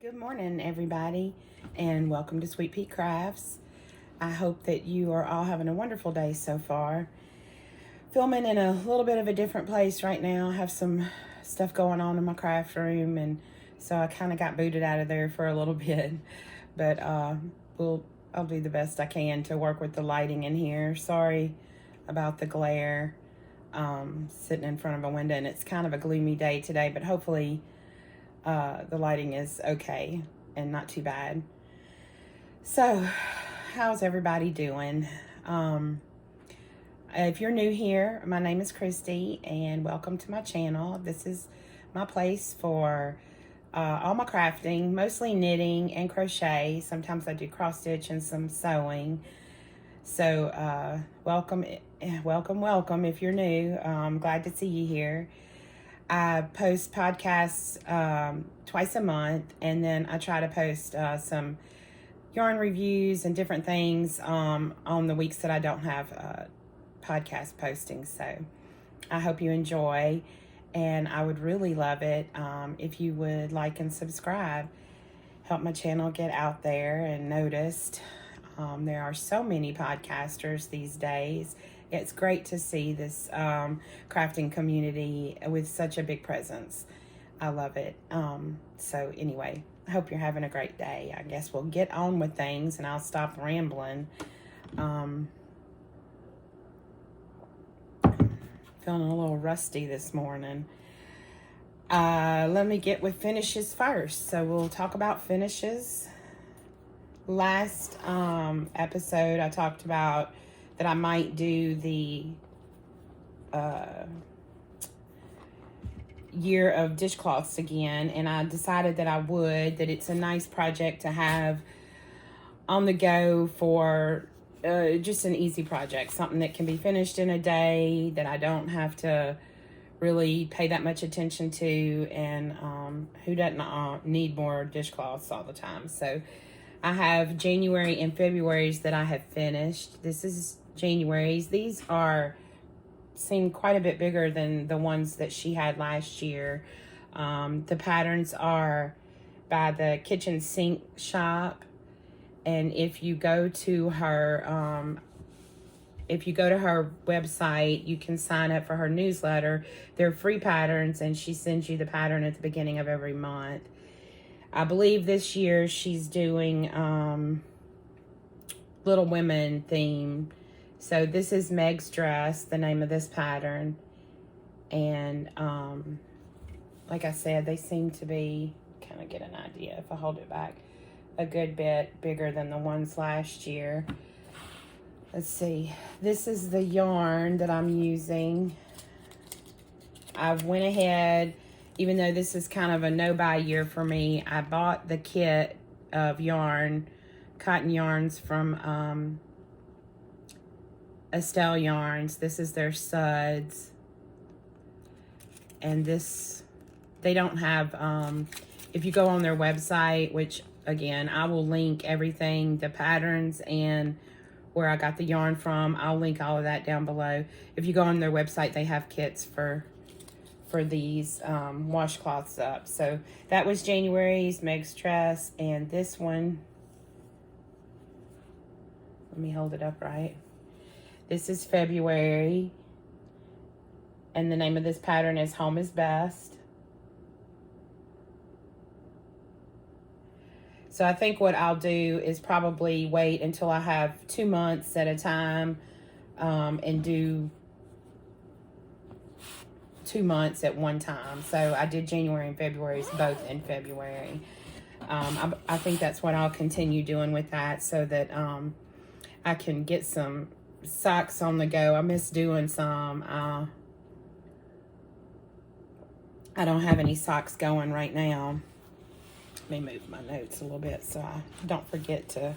Good morning, everybody, and welcome to Sweet Pea Crafts. I hope that you are all having a wonderful day so far. Filming in a little bit of a different place right now. I have some stuff going on in my craft room, and so I kind of got booted out of there for a little bit. But I'll do the best I can to work with the lighting in here. Sorry about the glare. Sitting in front of a window, and it's kind of a gloomy day today, but hopefully the lighting is okay and not too bad. So, how's everybody doing? If you're new here, my name is Christy, and welcome to my channel. This is my place for all my crafting, mostly knitting and crochet. Sometimes I do cross stitch and some sewing. So, welcome if you're new. I'm glad to see you here. I post podcasts twice a month, and then I try to post some yarn reviews and different things on the weeks that I don't have podcast posting. So I hope you enjoy, and I would really love it if you would like and subscribe. Help my channel get out there and noticed. There are so many podcasters these days. It's great to see this crafting community with such a big presence. I love it. So anyway, I hope you're having a great day. I guess we'll get on with things, and I'll stop rambling. Feeling a little rusty this morning. Let me get with finishes first. So we'll talk about finishes. Last episode, I talked about that I might do the year of dishcloths again, and I decided that I would, that it's a nice project to have on the go for just an easy project, something that can be finished in a day, that I don't have to really pay that much attention to, and who doesn't need more dishcloths all the time. So I have January and February's that I have finished. This is January's. These seem quite a bit bigger than the ones that she had last year. The patterns are by the kitchen sink shop, and if you go to her website, you can sign up for her newsletter. They're free patterns, and she sends you the pattern at the beginning of every month. I believe this year she's doing Little Women theme. So this is Meg's Dress, the name of this pattern. And like I said, they seem to be, kind of get an idea if I hold it back, a good bit bigger than the ones last year. Let's see. This is the yarn that I'm using. I went ahead, even though this is kind of a no-buy year for me, I bought the kit of yarn, cotton yarns from Estelle Yarns. This is their suds. And this, they don't have, if you go on their website, which again, I will link everything, the patterns and where I got the yarn from, I'll link all of that down below. If you go on their website, they have kits for these washcloths up. So that was January's, Meg's Dress, and this one, let me hold it up right. This is February, and the name of this pattern is Home is Best. So I think what I'll do is probably wait until I have 2 months at a time and do 2 months at one time. So I did January and February's both in February. I think that's what I'll continue doing with that, so that I can get some socks on the go. I miss doing some. I don't have any socks going right now. Let me move my notes a little bit so I don't forget to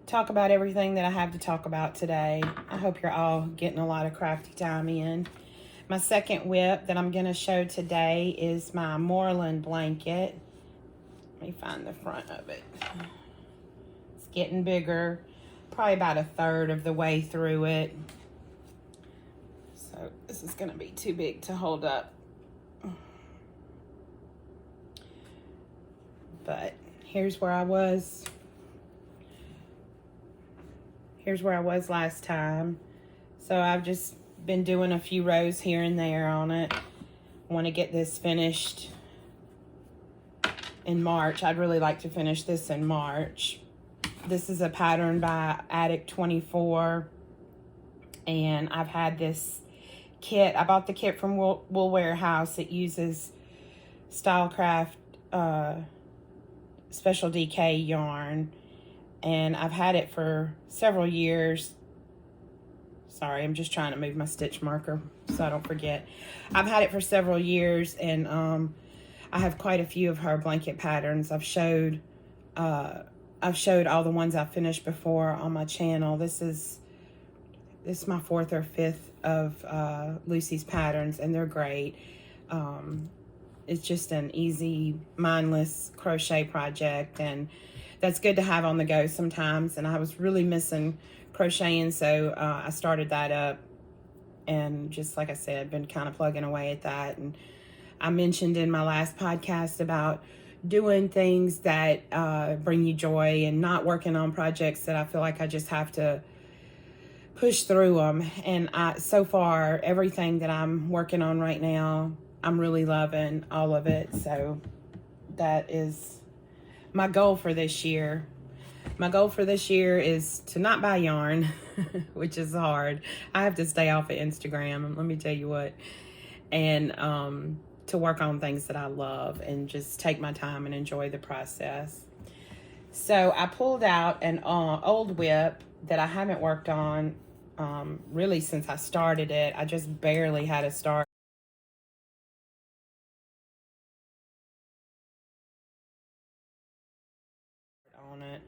talk about everything that I have to talk about today. I hope you're all getting a lot of crafty time in. My second whip that I'm going to show today is my Morland Blanket. Let me find the front of it. It's getting bigger. Probably about a third of the way through it. So this is going to be too big to hold up. But here's where I was. Here's where I was last time. So I've just been doing a few rows here and there on it. I want to get this finished in March. I'd really like to finish this in March. This is a pattern by Addict 24. And I've had this kit. I bought the kit from Wool Warehouse. It uses Stylecraft Special DK yarn. And I've had it for several years. Sorry, I'm just trying to move my stitch marker so I don't forget. I've had it for several years, and I have quite a few of her blanket patterns. I've showed all the ones I've finished before on my channel. This is my 4th or 5th of Lucy's patterns, and they're great. It's just an easy, mindless crochet project, and that's good to have on the go sometimes. And I was really missing crocheting, so I started that up, and just like I said, been kind of plugging away at that. And I mentioned in my last podcast about doing things that bring you joy and not working on projects that I feel like I just have to push through them. And so far, everything that I'm working on right now, I'm really loving all of it. So that is my goal for this year. My goal for this year is to not buy yarn, which is hard. I have to stay off of Instagram, let me tell you what. And to work on things that I love and just take my time and enjoy the process. So I pulled out an old whip that I haven't worked on really since I started it. I just barely had a start on it.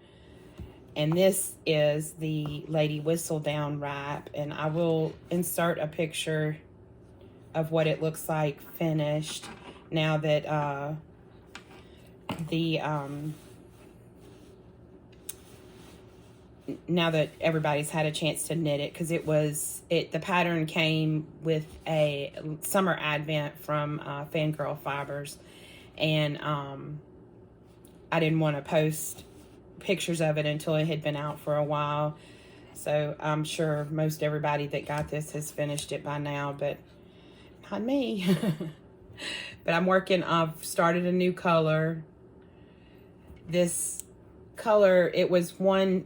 And this is the Lady Whistle Down wrap, and I will insert a picture of what it looks like finished now that now that everybody's had a chance to knit it, because the pattern came with a summer advent from Fangirl Fibers, and I didn't want to post pictures of it until it had been out for a while. So I'm sure most everybody that got this has finished it by now, but not me. But I've started a new color. This color, it was one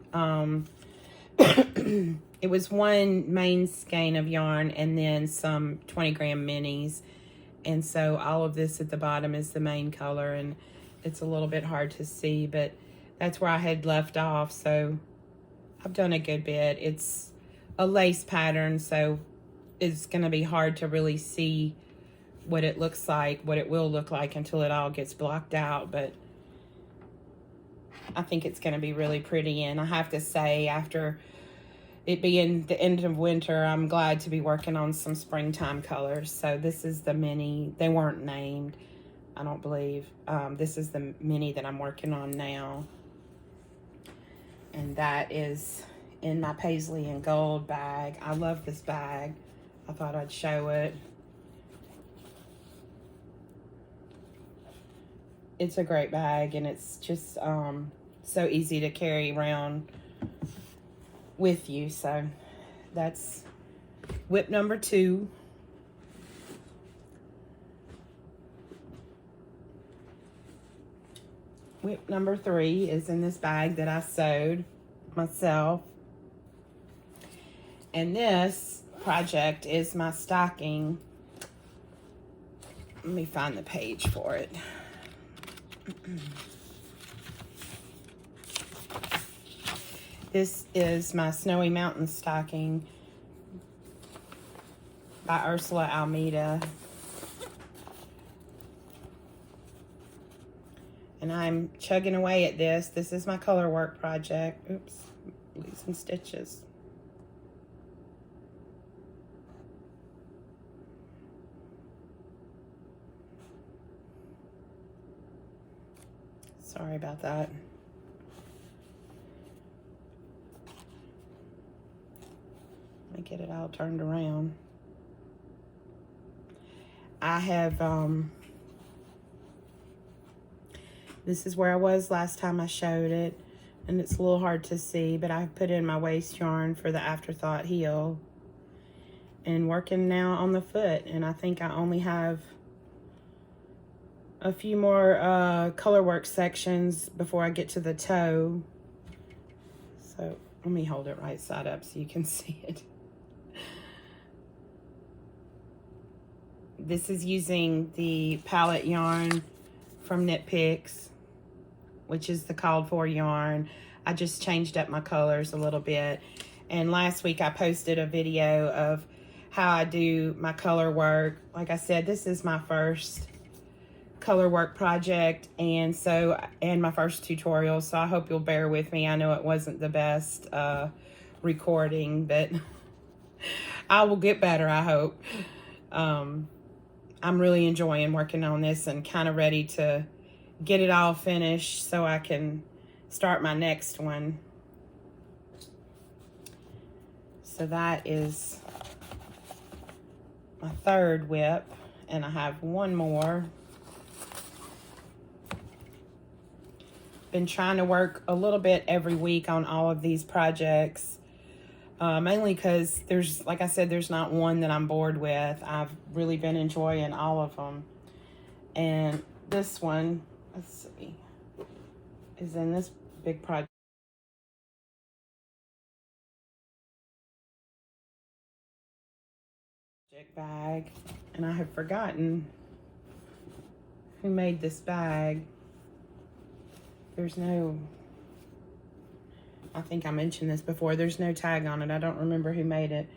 it was one main skein of yarn and then some 20-gram minis. And so all of this at the bottom is the main color, and it's a little bit hard to see, but that's where I had left off. So I've done a good bit. It's a lace pattern, so it's going to be hard to really see what it looks like, what it will look like until it all gets blocked out. But I think it's going to be really pretty. And I have to say, after it being the end of winter, I'm glad to be working on some springtime colors. So this is the mini. They weren't named, I don't believe. This is the mini that I'm working on now. And that is in my paisley and gold bag. I love this bag. I thought I'd show it. It's a great bag, and it's just so easy to carry around with you. So that's whip number 2. Whip number 3 is in this bag that I sewed myself. And this project is my stocking. Let me find the page for it. This is my Snowy Mountain stocking by Ursula Almeida. And I'm chugging away at this. This is my color work project. Oops, losing stitches. Sorry about that. Let me get it all turned around. I have This is where I was last time I showed it, and it's a little hard to see, but I've put in my waist yarn for the Afterthought heel and working now on the foot. And I think I only have a few more color work sections before I get to the toe. So let me hold it right side up so you can see it. This is using the palette yarn from Knit Picks, which is the called for yarn. I just changed up my colors a little bit. And last week I posted a video of how I do my color work. Like I said, this is my first color work project, and my first tutorial, so I hope you'll bear with me. I know it wasn't the best recording, but I will get better, I hope. I'm really enjoying working on this and kind of ready to get it all finished so I can start my next one. So that is my third whip, and I have one more. Been trying to work a little bit every week on all of these projects, mainly because there's, like I said, there's not one that I'm bored with. I've really been enjoying all of them. And this one, let's see, is in this big project bag, and I have forgotten who made this bag. There's no, I think I mentioned this before, there's no tag on it. I don't remember who made it.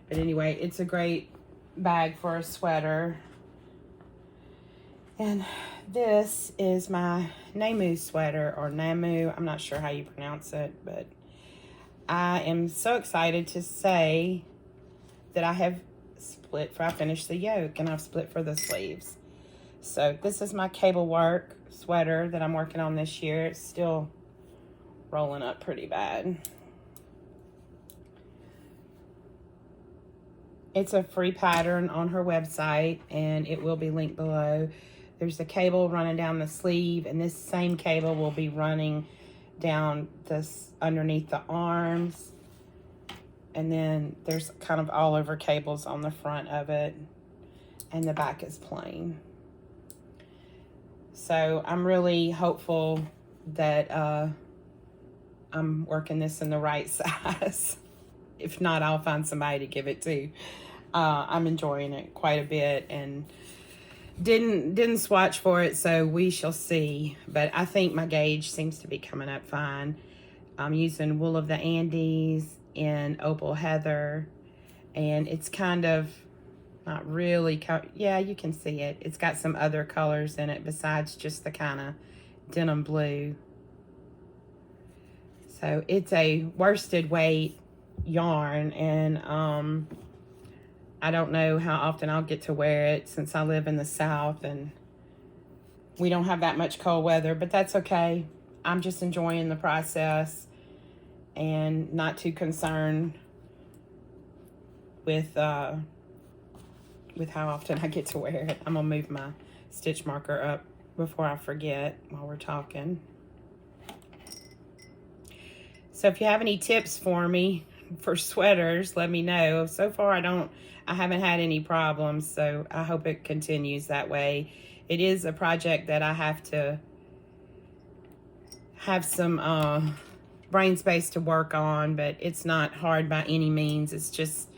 But anyway, it's a great bag for a sweater. And this is my Naemu sweater, or Naemu, I'm not sure how you pronounce it, but I am so excited to say that I have I finished the yoke, and I've split for the sleeves. So this is my cable work sweater that I'm working on this year. It's still rolling up pretty bad. It's a free pattern on her website, and it will be linked below. There's a cable running down the sleeve, and this same cable will be running down this underneath the arms. And then there's kind of all over cables on the front of it, and the back is plain. So I'm really hopeful that I'm working this in the right size. If not, I'll find somebody to give it to. I'm enjoying it quite a bit, and didn't swatch for it, so we shall see. But I think my gauge seems to be coming up fine. I'm using Wool of the Andes in Opal Heather, and it's kind of not really, yeah, you can see it. It's got some other colors in it besides just the kind of denim blue. So it's a worsted weight yarn, and I don't know how often I'll get to wear it since I live in the South and we don't have that much cold weather, but that's okay. I'm just enjoying the process and not too concerned with how often I get to wear it. I'm gonna move my stitch marker up before I forget while we're talking. So if you have any tips for me for sweaters, let me know. So far I haven't had any problems, so I hope it continues that way. It is a project that I have to have some brain space to work on, but it's not hard by any means. It's just,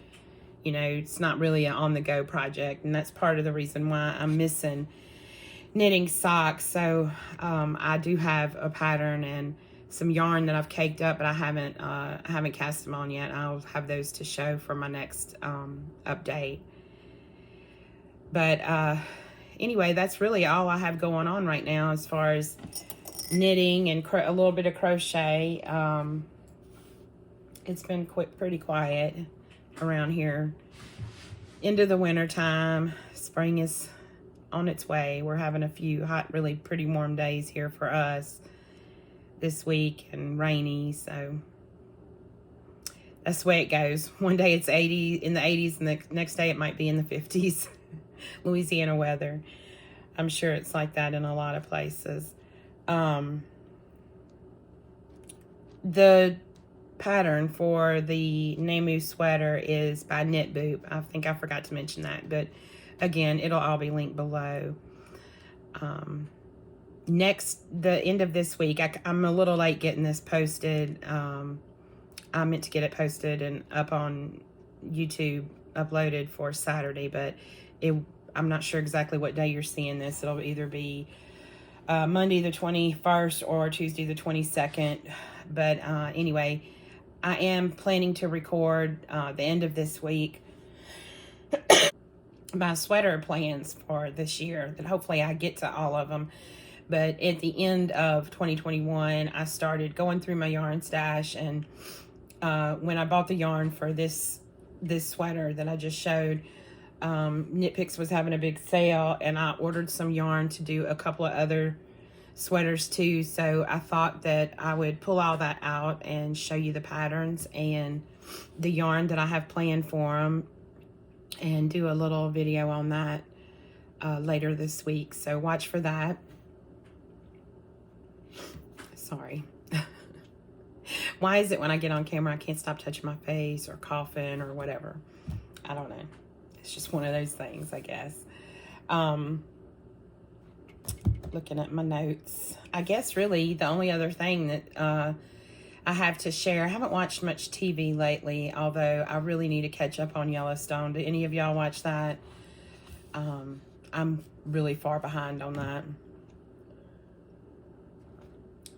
you know, it's not really an on-the-go project, and that's part of the reason why I'm missing knitting socks. So I do have a pattern and some yarn that I've caked up, but I haven't cast them on yet. I'll have those to show for my next update. But anyway, that's really all I have going on right now as far as knitting and a little bit of crochet. It's been pretty quiet around here. Into the winter time, spring is on its way. We're having a few hot, really pretty warm days here for us this week, and rainy, so that's the way it goes. One day it's 80 in the 80s, and the next day it might be in the 50s. Louisiana weather. I'm sure it's like that in a lot of places. The pattern for the Naemu sweater is by Knit Boop. I think I forgot to mention that, but again, it'll all be linked below. The end of this week, I'm a little late getting this posted. I meant to get it posted and up on YouTube, uploaded for Saturday, but I'm not sure exactly what day you're seeing this. It'll either be Monday the 21st or Tuesday the 22nd. But anyway, I am planning to record the end of this week my sweater plans for this year, that hopefully I get to all of them. But at the end of 2021, I started going through my yarn stash, and when I bought the yarn for this sweater that I just showed, Knit Picks was having a big sale, and I ordered some yarn to do a couple of other sweaters too. So I thought that I would pull all that out and show you the patterns and the yarn that I have planned for them, and do a little video on that later this week. So watch for that. Sorry. Why is it when I get on camera I can't stop touching my face or coughing or whatever? I don't know. It's just one of those things, I guess. Looking at my notes, I guess really the only other thing that I have to share, I haven't watched much TV lately, although I really need to catch up on Yellowstone. Do any of y'all watch that? I'm really far behind on that.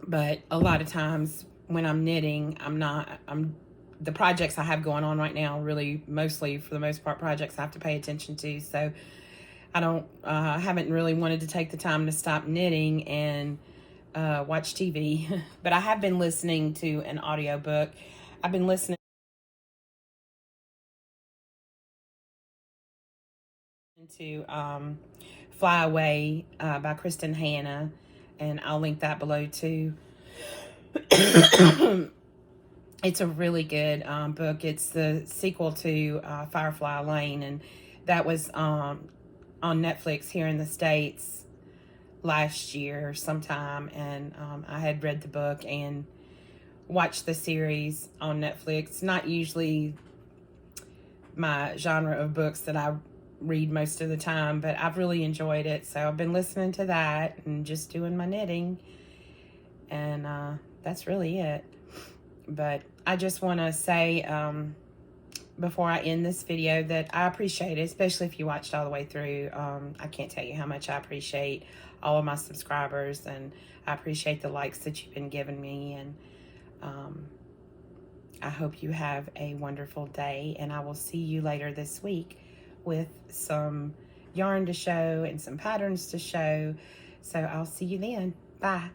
But a lot of times when I'm knitting, the projects I have going on right now, really mostly for the most part projects I have to pay attention to. So I haven't really wanted to take the time to stop knitting and watch TV. But I have been listening to an audiobook. I've been listening to Fly Away by Kristen Hanna, and I'll link that below too. It's a really good book. It's the sequel to Firefly Lane, and that was on Netflix here in the States last year sometime, and I had read the book and watched the series on Netflix. Not usually my genre of books that I read most of the time, but I've really enjoyed it. So I've been listening to that and just doing my knitting, and that's really it. But I just want to say before I end this video that I appreciate it, especially if you watched all the way through. I can't tell you how much I appreciate all of my subscribers, and I appreciate the likes that you've been giving me, and I hope you have a wonderful day, and I will see you later this week with some yarn to show and some patterns to show. So I'll see you then. Bye.